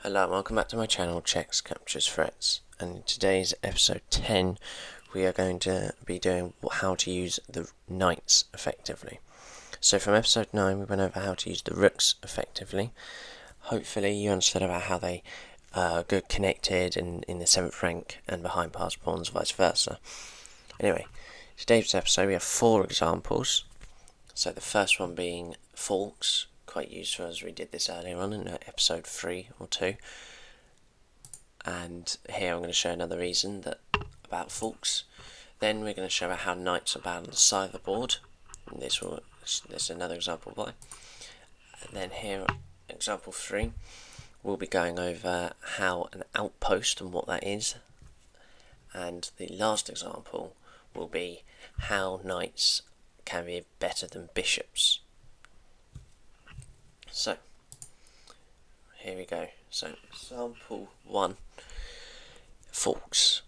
Hello and welcome back to my channel, Checks Captures Threats, and in today's episode 10 we are going to be doing how to use the knights effectively. So from episode 9 we went over how to use the rooks effectively. Hopefully you understood about how they get connected in the 7th rank and behind passed pawns, vice versa. Anyway, today's episode we have 4 examples. So the first one being forks, quite useful as we did this earlier on in episode 3 or 2. And here I'm going to show another reason about forks. Then we're going to show how knights are bound on the side of the board. And this is another example why. And then here, example 3, we'll be going over how an outpost and what that is. And the last example will be how knights can be better than bishops. So, here we go. So, example 1, forks.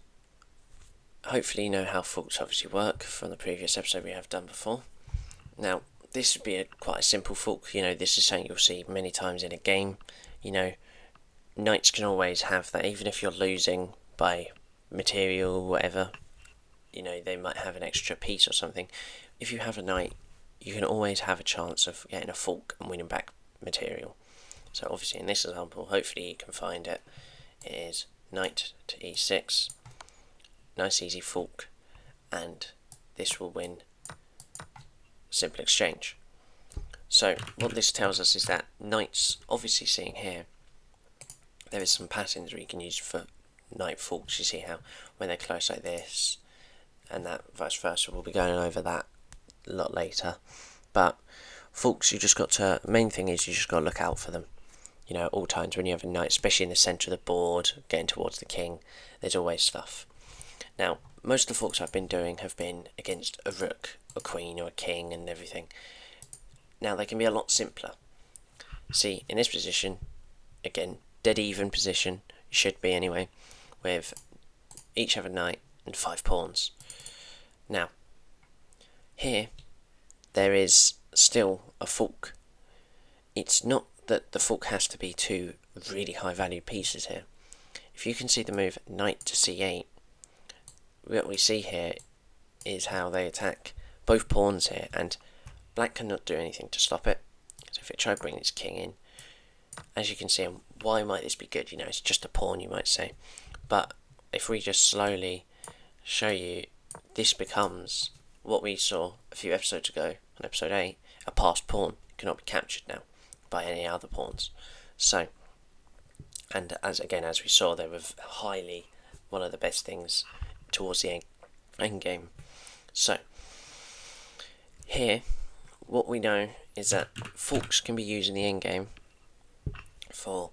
Hopefully you know how forks obviously work from the previous episode we have done before. Now, this would be quite a simple fork. This is something you'll see many times in a game. Knights can always have that, even if you're losing by material or whatever. They might have an extra piece or something. If you have a knight, you can always have a chance of getting a fork and winning back material. So obviously in this example, hopefully you can find it, is knight to e6, nice easy fork, and this will win simple exchange. So what this tells us is that knights, obviously seeing here, there is some patterns we can use for knight forks. You see how when they're close like this, and that vice versa, we'll be going over that a lot later. But forks, main thing is you just got to look out for them. At all times when you have a knight, especially in the centre of the board, getting towards the king, there's always stuff. Now, most of the forks I've been doing have been against a rook, a queen, or a king, and everything. Now, they can be a lot simpler. See, in this position, again, dead even position, you should be anyway, with each have a knight and 5 pawns. Now, here, there is still a fork. It's not that the fork has to be 2 really high value pieces here. If you can see the move knight to c8, what we see here is how they attack both pawns here, and black cannot do anything to stop it. So if it tried bringing its king in, as you can see, why might this be good? It's just a pawn, you might say. But if we just slowly show you, this becomes what we saw a few episodes ago on episode 8, a passed pawn. It cannot be captured now by any other pawns. So, and as we saw, they were highly one of the best things towards the end game. So, here, what we know is that forks can be used in the end game for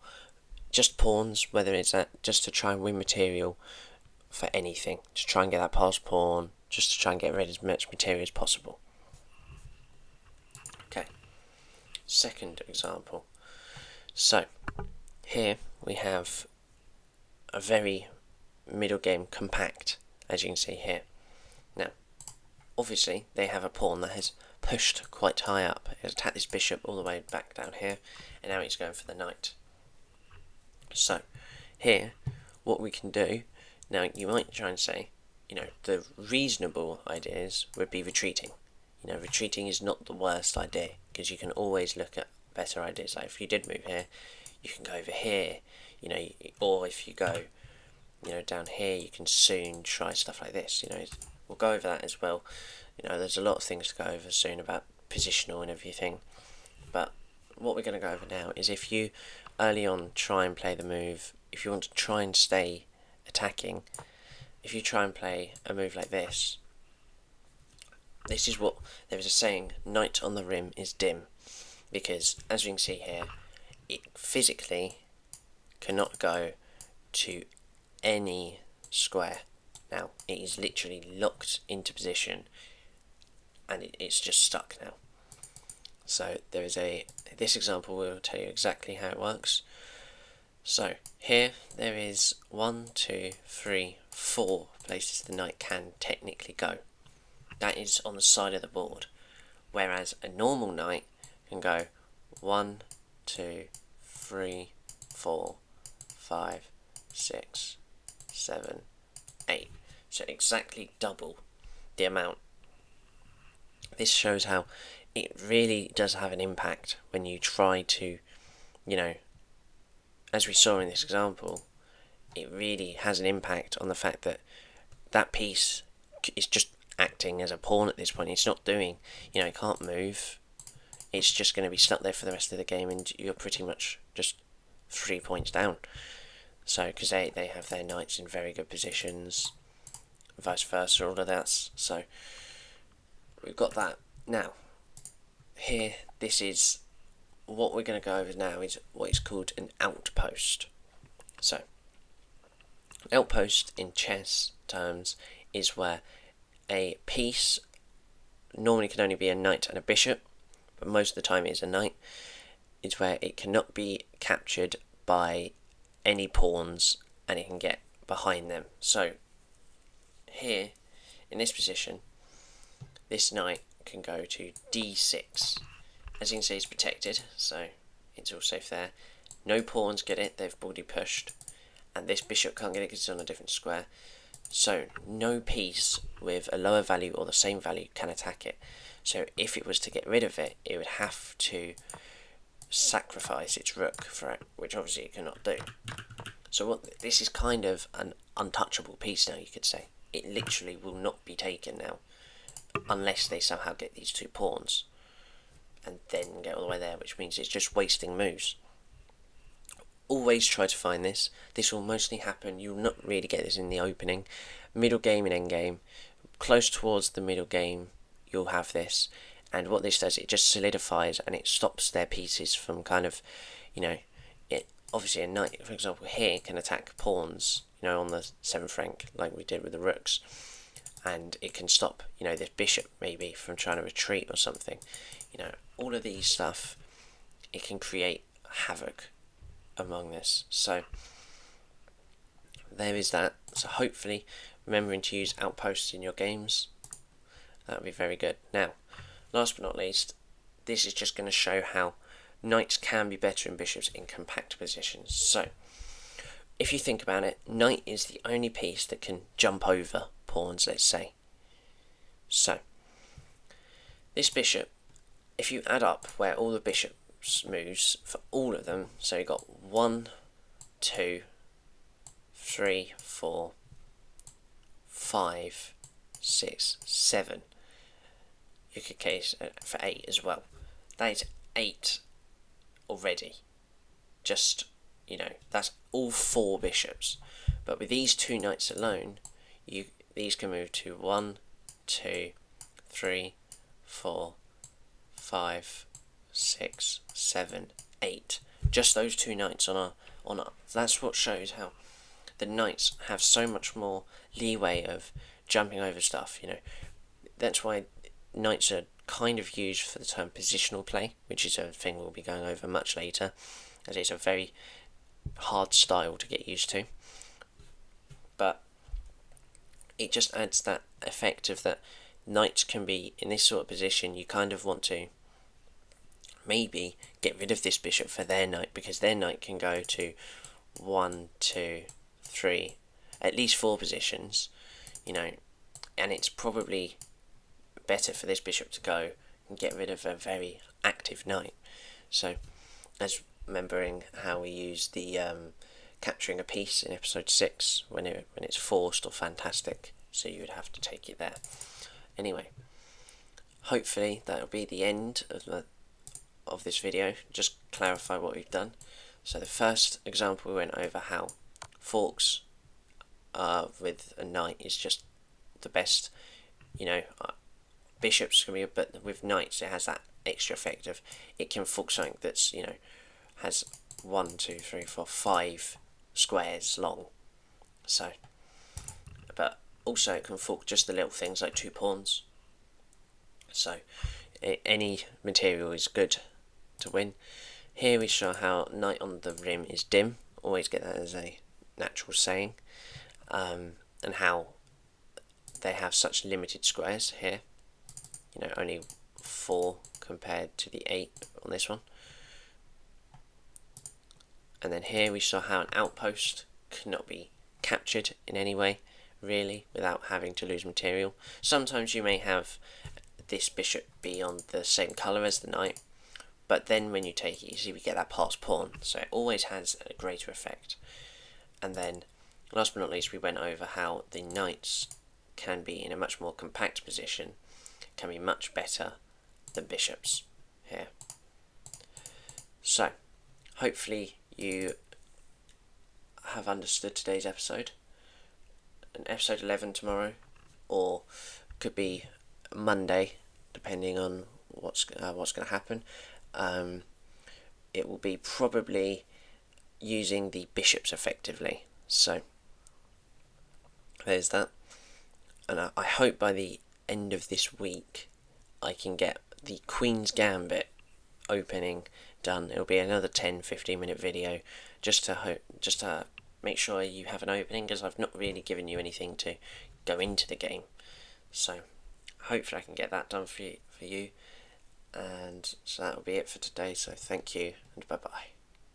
just pawns, whether it's just to try and win material for anything, to try and get that passed pawn, just to try and get rid of as much material as possible. Okay, second example. So, here we have a very middle game compact, as you can see here. Now, obviously, they have a pawn that has pushed quite high up. It has attacked this bishop all the way back down here, and now it's going for the knight. So, here, what we can do, now you might try and say, the reasonable ideas would be retreating. Retreating is not the worst idea, because you can always look at better ideas. Like if you did move here, you can go over here, or if you go, down here, you can soon try stuff like this. We'll go over that as well. There's a lot of things to go over soon about positional and everything. But what we're going to go over now is if you early on try and play the move, if you want to try and stay attacking, if you try and play a move like this, this is what, there is a saying, knight on the rim is dim, because as you can see here, it physically cannot go to any square. Now, it is literally locked into position, and it's just stuck now. So there is this example will tell you exactly how it works. So here there is 1, 2, 3, 4 places the knight can technically go. That is on the side of the board, whereas a normal knight can go 1, 2, 3, 4, 5, 6, 7, 8. So exactly double the amount. This shows how it really does have an impact when you try to, you know, as we saw in this example, it really has an impact on the fact that that piece is just acting as a pawn at this point. It's not doing, it can't move. It's just going to be stuck there for the rest of the game, and you're pretty much just 3 points down. So, because they have their knights in very good positions, vice versa, all of that. So, we've got that. Now, here, this is what we're going to go over now is what is called an outpost. So, an outpost in chess terms is where a piece normally can only be a knight and a bishop, but most of the time it is a knight. It's where it cannot be captured by any pawns and it can get behind them. So here, in this position, this knight can go to d6. As you can see, it's protected, so it's all safe there. No pawns get it, they've already pushed. And this bishop can't get it because it's on a different square. So no piece with a lower value or the same value can attack it. So if it was to get rid of it, it would have to sacrifice its rook for it, which obviously it cannot do. So this is kind of an untouchable piece now, you could say. It literally will not be taken now, unless they somehow get these two pawns, and then get all the way there, which means it's just wasting moves. Always try to find this. This will mostly happen, you'll not really get this in the opening. Middle game and end game, close towards the middle game, you'll have this. And what this does, it just solidifies and it stops their pieces from kind of, obviously a knight, for example, here can attack pawns, on the 7th rank, like we did with the rooks. And it can stop, this bishop maybe from trying to retreat or something. All of these stuff, it can create havoc among this. So there is that. So hopefully remembering to use outposts in your games, that would be very good. Now, last but not least, this is just going to show how knights can be better than bishops in compact positions. So if you think about it, knight is the only piece that can jump over pawns, let's say. So this bishop, if you add up where all the bishops moves for all of them, so you got 1, 2, 3, 4, 5, 6, 7. You could case for 8 as well. That is 8 already. Just, that's all 4 bishops. But with these 2 knights alone, these can move to 1, 2, 3, 4, 5, 6, 7, 8. Just those 2 knights on a. That's what shows how the knights have so much more leeway of jumping over stuff. That's why knights are kind of used for the term positional play, which is a thing we'll be going over much later, as it's a very hard style to get used to. But it just adds that effect of that knights can be in this sort of position. You kind of want to maybe get rid of this bishop for their knight, because their knight can go to 1, 2, 3, at least 4 positions, and it's probably better for this bishop to go and get rid of a very active knight. So, as remembering how we used the capturing a piece in episode 6 when it's forced or fantastic, so you would have to take it there. Anyway, hopefully that'll be the end of this video. Just clarify what we've done. So the first example, we went over how forks with a knight is just the best. Bishops can be, but with knights it has that extra effect of it can fork something that's has 1, 2, 3, 4, 5 squares long. So, but also it can fork just the little things like 2 pawns. So any material is good to win. Here we show how knight on the rim is dim. Always get that as a natural saying. And how they have such limited squares here. Only 4 compared to the 8 on this one. And then here we saw how an outpost could not be captured in any way, really, without having to lose material. Sometimes you may have this bishop be on the same colour as the knight, but then when you take it, you see we get that passed pawn, so it always has a greater effect. And then, last but not least, we went over how the knights can be in a much more compact position, can be much better than bishops here. So, hopefully you have understood today's episode. An episode 11 tomorrow, or could be Monday, depending on what's going to happen. It will be probably using the bishops effectively. So there's that, and I hope by the end of this week I can get the Queen's Gambit opening done. It'll be another 10-15 minute video just to make sure you have an opening, because I've not really given you anything to go into the game. So hopefully I can get that done for you. And so that will be it for today. So thank you, and bye bye.